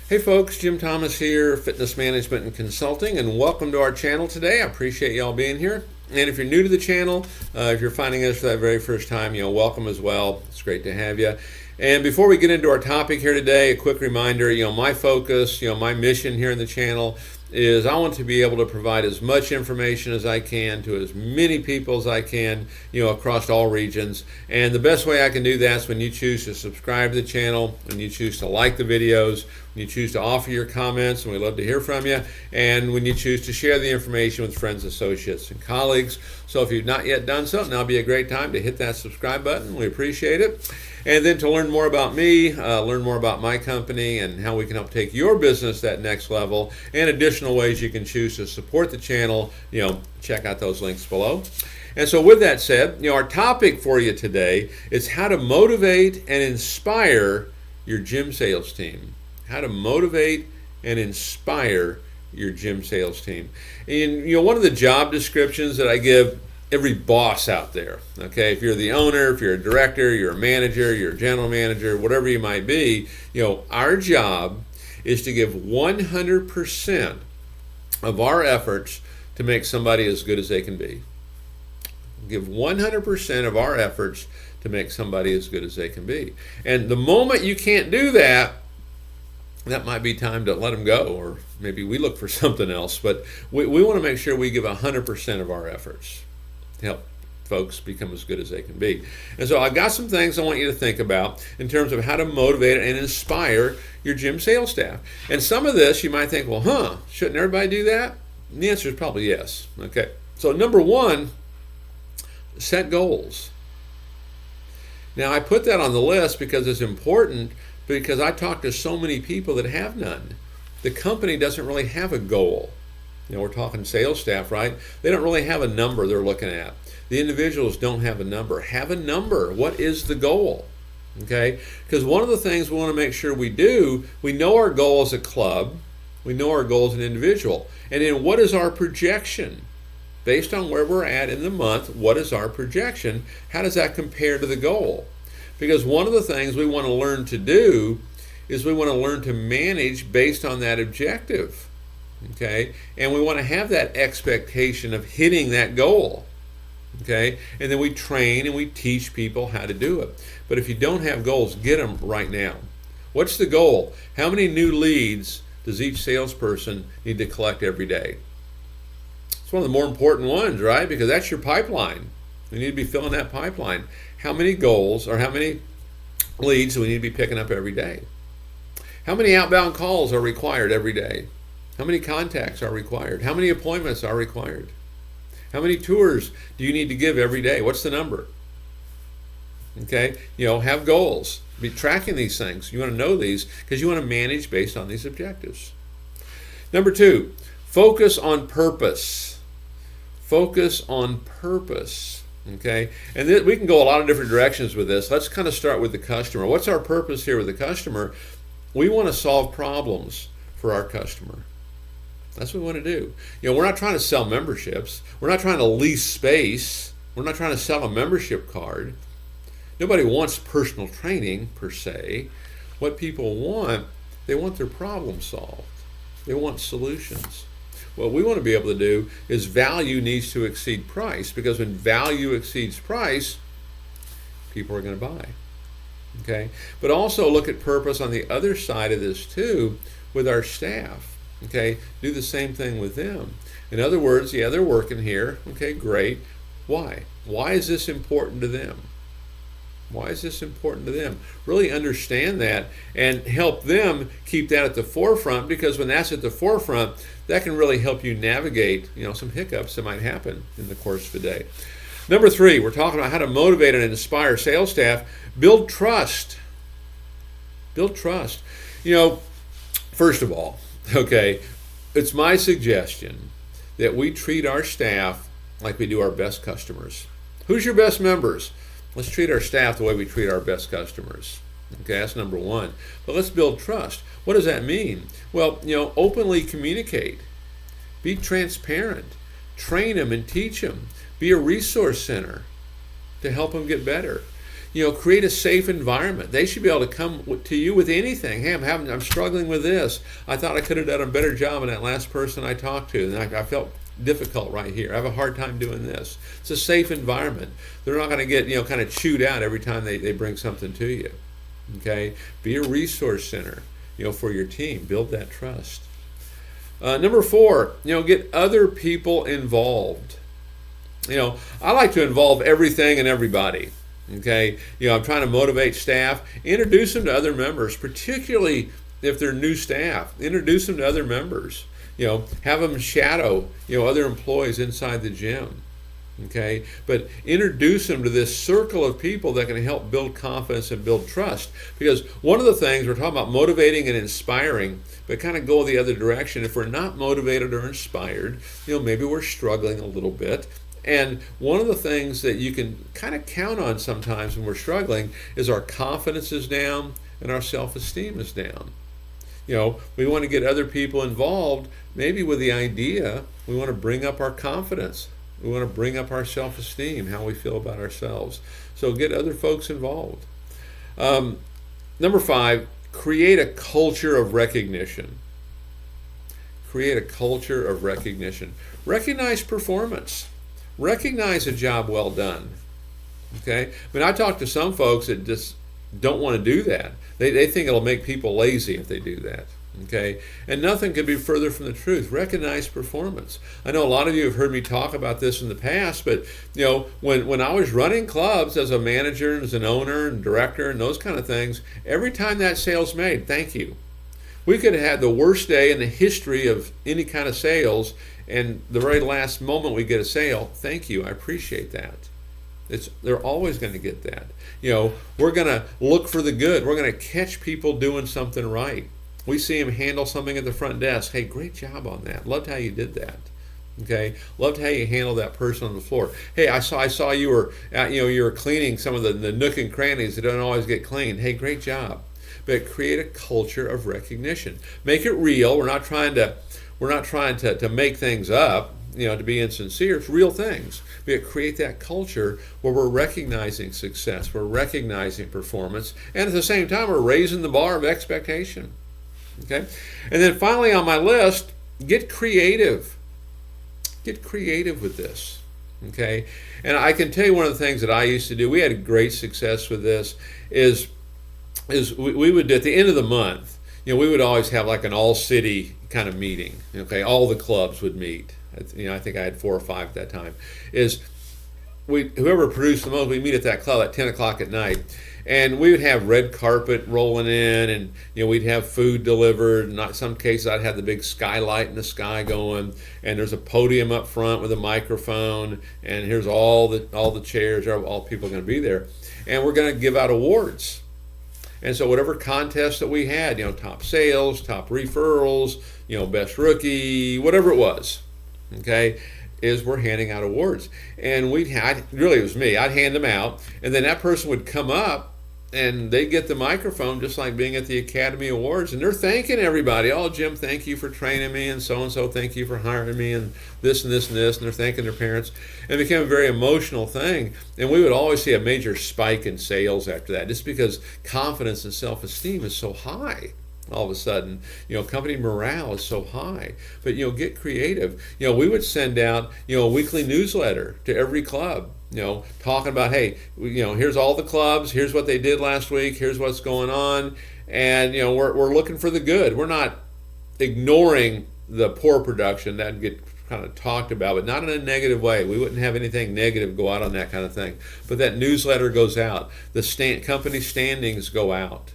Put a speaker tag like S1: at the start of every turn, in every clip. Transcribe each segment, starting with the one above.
S1: Hey folks, Jim Thomas here, Fitness Management and Consulting, and welcome to our channel today. I appreciate y'all being here. And if you're new to the channel, if you're finding us for that very first time, welcome as well. It's great to have you. And before we get into our topic here today, a quick reminder, my focus, my mission here in the channel is I want to be able to provide as much information as I can to as many people as I can, across all regions. And the best way I can do that is when you choose to subscribe to the channel, when you choose to like the videos, when you choose to offer your comments, and we love to hear from you, and when you choose to share the information with friends, associates, and colleagues. So if you've not yet done so, now would be a great time to hit that subscribe button. We appreciate it. And then to learn more about me, learn more about my company and how we can help take your business that next level, and additional ways you can choose to support the channel, check out those links below. And so with that said, our topic for you today is how to motivate and inspire your gym sales team. How to motivate and inspire your gym sales team. And one of the job descriptions that I give every boss out there, okay, if you're the owner, if you're a director, you're a manager, you're a general manager, whatever you might be, our job is to give 100% of our efforts to make somebody as good as they can be. Give 100% of our efforts to make somebody as good as they can be. And the moment you can't do that, that might be time to let them go, or maybe we look for something else. But we want to make sure we give 100% of our efforts to help folks become as good as they can be. And so I've got some things I want you to think about in terms of how to motivate and inspire your gym sales staff. And some of this you might think, well, shouldn't everybody do that? And the answer is probably yes. Okay. So number one, set goals. Now I put that on the list because it's important, because I talk to so many people that have none. The company doesn't really have a goal. We're talking sales staff, right? They don't really have a number they're looking at. The individuals don't have a number. Have a number. What is the goal? Okay? Because one of the things we want to make sure we do, we know our goal as a club, we know our goal as an individual, and then what is our projection? Based on where we're at in the month, what is our projection? How does that compare to the goal? Because one of the things we want to learn to do is we want to learn to manage based on that objective. Okay, and we want to have that expectation of hitting that goal. Okay, and then we train and we teach people how to do it. But if you don't have goals, get them right now. What's the goal? How many new leads does each salesperson need to collect every day? It's one of the more important ones, right? Because that's your pipeline. We need to be filling that pipeline. How many goals or how many leads do we need to be picking up every day? How many outbound calls are required every day? How many contacts are required? How many appointments are required? How many tours do you need to give every day? What's the number? Okay, have goals. Be tracking these things. You want to know these because you want to manage based on these objectives. Number two, focus on purpose. Focus on purpose. Okay, and we can go a lot of different directions with this. Let's kind of start with the customer. What's our purpose here with the customer? We want to solve problems for our customer. That's what we want to do. We're not trying to sell memberships. We're not trying to lease space. We're not trying to sell a membership card. Nobody wants personal training per se. What people want, they want their problem solved. They want solutions. What we want to be able to do is value needs to exceed price, because when value exceeds price, people are going to buy. Okay? But also look at purpose on the other side of this too, with our staff. Okay, do the same thing with them. In other words, they're working here. Okay, great. Why? Why is this important to them? Why is this important to them? Really understand that and help them keep that at the forefront, because when that's at the forefront, that can really help you navigate, some hiccups that might happen in the course of the day. Number three, we're talking about how to motivate and inspire sales staff. Build trust. Build trust. First of all, okay, it's my suggestion that we treat our staff like we do our best customers. Who's your best members? Let's treat our staff the way we treat our best customers. Okay, that's number one. But let's build trust. What does that mean? Well, openly communicate. Be transparent. Train them and teach them. Be a resource center to help them get better. create a safe environment. They should be able to come to you with anything. Hey, I'm struggling with this. I thought I could have done a better job in that last person I talked to, and I felt difficult right here. I have a hard time doing this. It's a safe environment. They're not going to get kind of chewed out every time they bring something to you. Okay, be a resource center for your team. Build that trust. Number 4, get other people involved. I like to involve everything and everybody. Okay, I'm trying to motivate staff. Introduce them to other members, particularly if they're new staff. Introduce them to other members. Have them shadow other employees inside the gym. Okay, but introduce them to this circle of people that can help build confidence and build trust. Because one of the things we're talking about, motivating and inspiring, but kind of go the other direction. If we're not motivated or inspired, maybe we're struggling a little bit. And one of the things that you can kind of count on sometimes when we're struggling is our confidence is down and our self-esteem is down. We want to get other people involved, maybe with the idea we want to bring up our confidence. We want to bring up our self-esteem, how we feel about ourselves. So get other folks involved. Number 5, create a culture of recognition. Create a culture of recognition. Recognize performance. Recognize a job well done. Okay? I talk to some folks that just don't want to do that. They think it'll make people lazy if they do that. Okay? And nothing could be further from the truth. Recognize performance. I know a lot of you have heard me talk about this in the past, but when I was running clubs as a manager and as an owner and director and those kind of things, every time that sale's made, thank you. We could have had the worst day in the history of any kind of sales, and the very last moment we get a sale, thank you, I appreciate that. They're always going to get that. We're going to look for the good. We're going to catch people doing something right. We see them handle something at the front desk. Hey, great job on that. Loved how you did that. Okay, loved how you handled that person on the floor. Hey, I saw you were you were cleaning some of the nook and crannies that don't always get cleaned. Hey, great job. But create a culture of recognition. Make it real. We're not trying to make things up, to be insincere. It's real things. But create that culture where we're recognizing success, we're recognizing performance, and at the same time, we're raising the bar of expectation. Okay? And then finally on my list, get creative. Get creative with this. Okay? And I can tell you one of the things that I used to do, we had great success with this, is we would, at the end of the month, we would always have like an all-city kind of meeting. Okay? All the clubs would meet. I think I had 4 or 5 at that time. Whoever produced the most, we meet at that club at 10 o'clock at night. And we would have red carpet rolling in, and we'd have food delivered. In some cases, I'd have the big skylight in the sky going, and there's a podium up front with a microphone, and here's all the chairs, all people are going to be there, and we're going to give out awards. And so whatever contest that we had, top sales, top referrals, best rookie, whatever it was, okay, is we're handing out awards. And really it was me, I'd hand them out, and then that person would come up and they'd get the microphone just like being at the Academy Awards, and they're thanking everybody. Oh, Jim, thank you for training me, and so thank you for hiring me, and this and this and this, and they're thanking their parents. And it became a very emotional thing, and we would always see a major spike in sales after that, just because confidence and self-esteem is so high. All of a sudden, company morale is so high. But, get creative. We would send out, a weekly newsletter to every club, talking about, hey, here's all the clubs, here's what they did last week, here's what's going on, and, we're looking for the good. We're not ignoring the poor production that would get kind of talked about, but not in a negative way. We wouldn't have anything negative go out on that kind of thing. But that newsletter goes out. The company standings go out.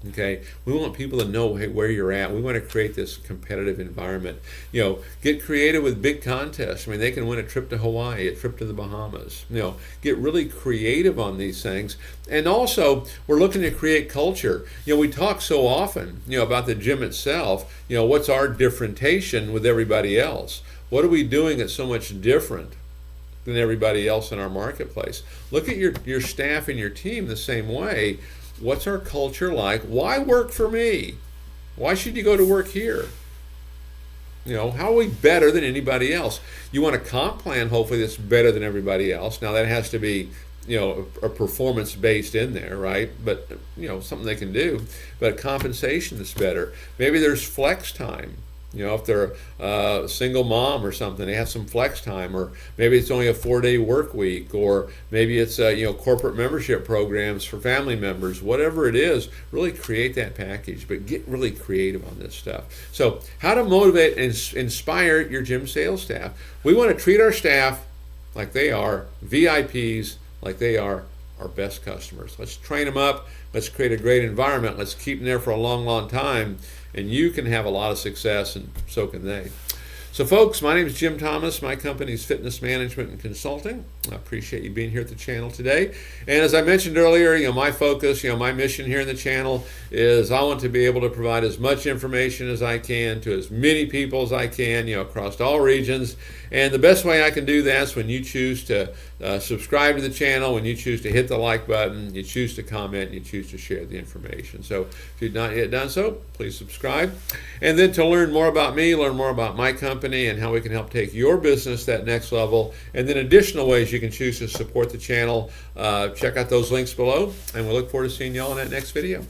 S1: Okay, we want people to know where you're at. We want to create this competitive environment. Get creative with big contests. They can win a trip to Hawaii, a trip to the Bahamas. Get really creative on these things. And also, we're looking to create culture. We talk so often, about the gym itself. What's our differentiation with everybody else? What are we doing that's so much different than everybody else in our marketplace? Look at your staff and your team the same way. What's our culture like? Why work for me? Why should you go to work here? How are we better than anybody else? You want a comp plan, hopefully, that's better than everybody else. Now, that has to be a performance based in there, right? But something they can do. But compensation is better. Maybe there's flex time. If they're a single mom or something, they have some flex time, or maybe it's only a 4-day work week, or maybe it's corporate membership programs for family members. Whatever it is, really create that package, but get really creative on this stuff. So, how to motivate and inspire your gym sales staff? We want to treat our staff like they are VIPs, like they are our best customers. Let's train them up. Let's create a great environment. Let's keep them there for a long, long time. And you can have a lot of success, and so can they. So folks, my name is Jim Thomas. My company is Fitness Management and Consulting. I appreciate you being here at the channel today. And as I mentioned earlier, my focus, my mission here in the channel is I want to be able to provide as much information as I can to as many people as I can, across all regions. And the best way I can do that is when you choose to subscribe to the channel, when you choose to hit the like button, you choose to comment, and you choose to share the information. So if you've not yet done so, please subscribe. And then to learn more about me, learn more about my company, and how we can help take your business that next level, and then additional ways you can choose to support the channel, check out those links below, and we look forward to seeing y'all in that next video.